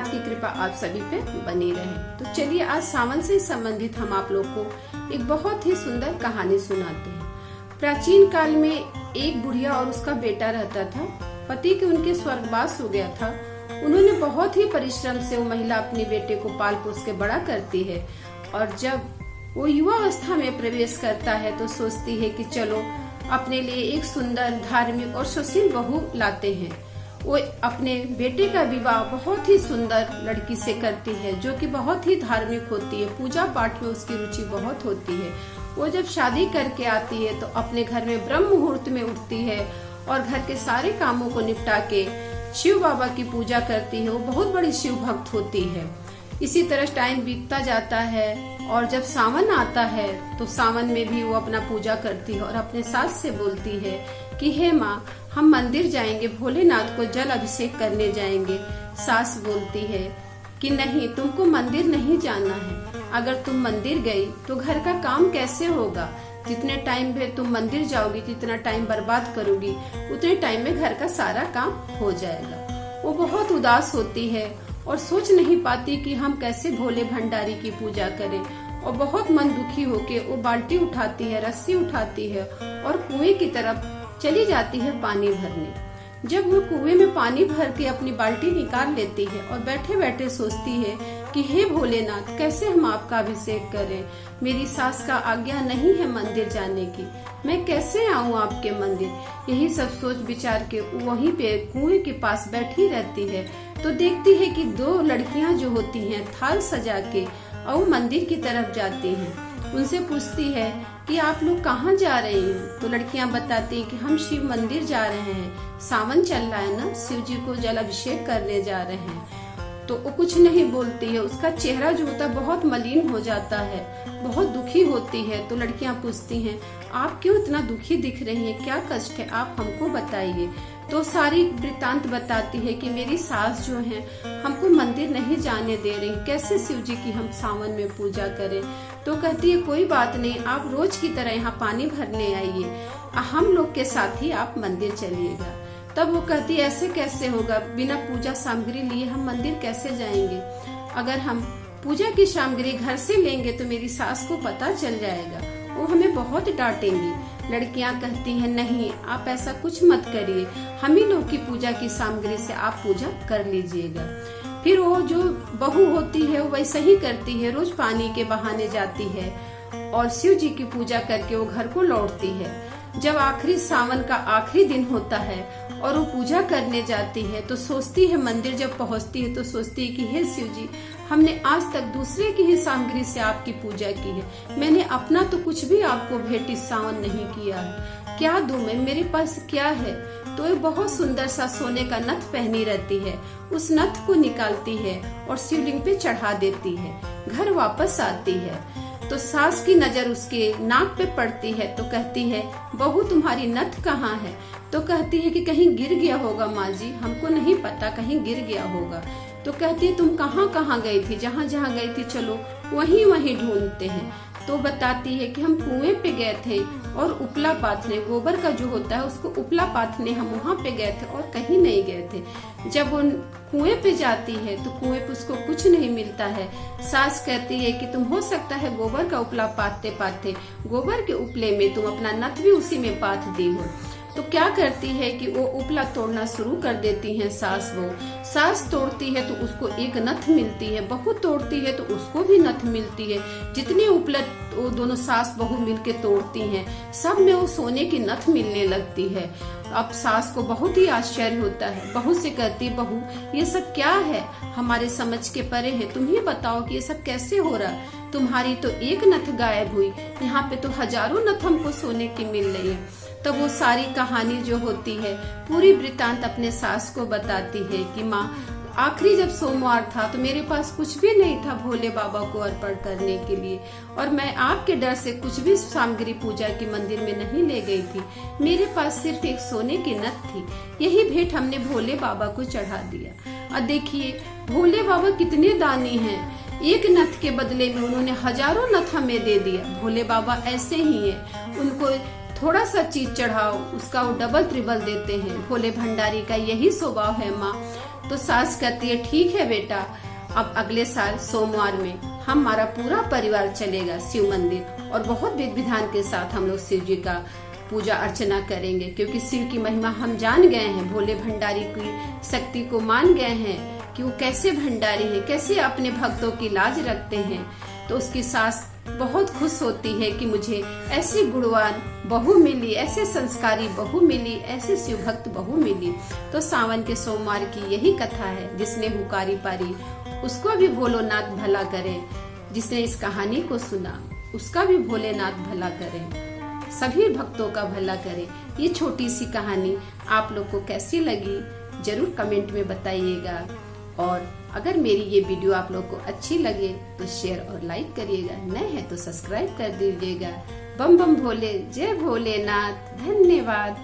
भोलेनाथ की कृपा आप सभी पे बनी रहे। तो चलिए आज सावन से संबंधित हम आप लोग को एक बहुत ही सुंदर कहानी सुनाते हैं। प्राचीन काल में एक बुढ़िया और उसका बेटा रहता था। पति के उनके स्वर्गवास हो गया था। उन्होंने बहुत ही परिश्रम से वो महिला अपने बेटे को पाल पोस के बड़ा करती है और जब वो युवा अवस्था में प्रवेश करता है तो सोचती है कि चलो अपने लिए एक सुंदर धार्मिक और सुशील बहू लाते हैं। वो अपने बेटे का विवाह बहुत ही सुंदर लड़की से करती है जो कि बहुत ही धार्मिक होती है। पूजा पाठ में उसकी रुचि बहुत होती है। वो जब शादी करके आती है तो अपने घर में ब्रह्म मुहूर्त में उठती है और घर के सारे कामों को निपटा के शिव बाबा की पूजा करती है। वो बहुत बड़ी शिव भक्त होती है। इसी तरह टाइम बीतता जाता है और जब सावन आता है तो सावन में भी वो अपना पूजा करती है और अपने सास से बोलती है कि हे माँ, हम मंदिर जाएंगे, भोलेनाथ को जल अभिषेक करने जाएंगे। सास बोलती है कि नहीं, तुमको मंदिर नहीं जाना है। अगर तुम मंदिर गई तो घर का काम कैसे होगा? जितने टाइम में तुम मंदिर जाओगी, जितना टाइम बर्बाद करोगी, उतने टाइम में घर का सारा काम हो जाएगा। वो बहुत उदास होती है और सोच नहीं पाती कि हम कैसे भोले भंडारी की पूजा करें और बहुत मन दुखी होके वो बाल्टी उठाती है, रस्सी उठाती है और कुएं की तरफ चली जाती है पानी भरने। जब वो कुएं में पानी भर के अपनी बाल्टी निकाल लेती है और बैठे बैठे सोचती है कि हे भोलेनाथ, कैसे हम आपका अभिषेक करें? मेरी सास का आज्ञा नहीं है मंदिर जाने की, मैं कैसे आऊँ आपके मंदिर? यही सब सोच विचार के वहीं पे कुएं के पास बैठी रहती है तो देखती है कि दो लड़कियां जो होती हैं थाल सजा के और मंदिर की तरफ जाती हैं। उनसे पूछती है कि आप लोग कहाँ जा रहे हैं? तो लड़कियां बताती हैं कि हम शिव मंदिर जा रहे हैं, सावन चल रहा है ना, शिव जी को जल अभिषेक करने जा रहे हैं। तो वो कुछ नहीं बोलती है। उसका चेहरा जो होता है बहुत मलिन हो जाता है, बहुत दुखी होती है। तो लड़कियां पूछती हैं आप क्यों इतना दुखी दिख रही हैं, क्या कष्ट है, आप हमको बताइए। तो सारी वृतांत बताती है कि मेरी सास जो है हमको मंदिर नहीं जाने दे रही, कैसे शिव जी की हम सावन में पूजा करें। तो कहती है कोई बात नहीं, आप रोज की तरह यहाँ पानी भरने आइए, हम लोग के साथ ही आप मंदिर चलिएगा। तब वो कहती है ऐसे कैसे होगा, बिना पूजा सामग्री लिए हम मंदिर कैसे जाएंगे? अगर हम पूजा की सामग्री घर से लेंगे तो मेरी सास को पता चल जाएगा, वो हमें बहुत डांटेंगी। लड़कियां कहती हैं नहीं, आप ऐसा कुछ मत करिए, हम ही लोग की पूजा की सामग्री से आप पूजा कर लीजिएगा। फिर वो जो बहू होती है वो वैसे ही करती है, रोज पानी के बहाने जाती है और शिव जी की पूजा करके वो घर को लौटती है। जब आखिरी सावन का आखिरी दिन होता है और वो पूजा करने जाती है तो सोचती है, मंदिर जब पहुंचती है तो सोचती है कि हे शिव जी, हमने आज तक दूसरे की ही सामग्री से आपकी पूजा की है, मैंने अपना तो कुछ भी आपको भेंट इस सावन नहीं किया है, क्या दूं मैं, मेरे पास क्या है? तो एक बहुत सुंदर सा सोने का नथ पहनी रहती है, उस नथ को निकालती है और शिवलिंग पे चढ़ा देती है, घर वापस आती है। तो सास की नजर उसके नाक पे पड़ती है तो कहती है बहू तुम्हारी नथ कहाँ है? तो कहती है कि कहीं गिर गया होगा माँ जी, हमको नहीं पता, कहीं गिर गया होगा। तो कहती है तुम कहाँ कहाँ गई थी? जहाँ जहाँ गई थी चलो वहीं वहीं ढूंढते हैं। तो बताती है कि हम कुएं पे गए थे और उपला पाथने, गोबर का जो होता है उसको उपला पाथने हम वहाँ पे गए थे और कहीं नहीं गए थे। जब वो कुएं पे जाती है तो कुएं पे उसको कुछ नहीं मिलता है। सास कहती है कि तुम हो सकता है गोबर का उपला पाथते पाथते गोबर के उपले में तुम अपना नथ भी उसी में पाथ दी हो। तो क्या करती है कि वो उपला तोड़ना शुरू कर देती हैं सास। वो सास तोड़ती है तो उसको एक नथ मिलती है, बहू तोड़ती है तो उसको भी नथ मिलती है। जितने उपला वो दोनों सास बहू मिलके तोड़ती हैं, सब में वो सोने की नथ मिलने लगती है। अब सास को बहुत ही आश्चर्य होता है। बहू से कहती, बहू ये सब क्या है, हमारे समझ के परे है, तुम ही बताओ कि ये सब कैसे हो रहा? तुम्हारी तो एक नथ गायब हुई, यहाँ पे तो हजारों नथ हमको सोने की मिल रही है। तब वो सारी कहानी जो होती है पूरी वृतांत अपने सास को बताती है कि माँ, आखिरी जब सोमवार था तो मेरे पास कुछ भी नहीं था भोले बाबा को अर्पण करने के लिए और मैं आपके डर से कुछ भी सामग्री पूजा के मंदिर में नहीं ले गई थी। मेरे पास सिर्फ एक सोने की नथ थी, यही भेंट हमने भोले बाबा को चढ़ा दिया। और देखिए भोले बाबा कितने दानी हैं, एक नथ के बदले में उन्होंने हजारों नथ हमें दे दिया। भोले बाबा ऐसे ही है, उनको थोड़ा सा चीज चढ़ाओ उसका वो डबल ट्रिबल देते हैं। भोले भंडारी का यही स्वभाव है माँ। तो सास कहती है ठीक है बेटा, अब अगले साल सोमवार में हमारा पूरा परिवार चलेगा शिव मंदिर और बहुत विधि विधान के साथ हम लोग शिव जी का पूजा अर्चना करेंगे, क्योंकि शिव की महिमा हम जान गए हैं, भोले भंडारी की शक्ति को मान गए हैं कि वो कैसे भंडारी हैं, कैसे अपने भक्तों की लाज रखते हैं। तो उसकी सास बहुत खुश होती है कि मुझे ऐसी गुणवान बहू मिली, ऐसे संस्कारी बहू मिली, ऐसे शिव भक्त बहू मिली। तो सावन के सोमवार की यही कथा है, जिसने हुकारी पारी उसको भी भोलेनाथ भला करे, जिसने इस कहानी को सुना उसका भी भोलेनाथ भला करे, सभी भक्तों का भला करे। ये छोटी सी कहानी आप लोग को कैसी लगी जरूर कमेंट में बताइएगा, और अगर मेरी ये वीडियो आप लोग को अच्छी लगे तो शेयर और लाइक करिएगा, नए हैं तो सब्सक्राइब कर दीजिएगा। बम बम भोले, जय भोलेनाथ, धन्यवाद।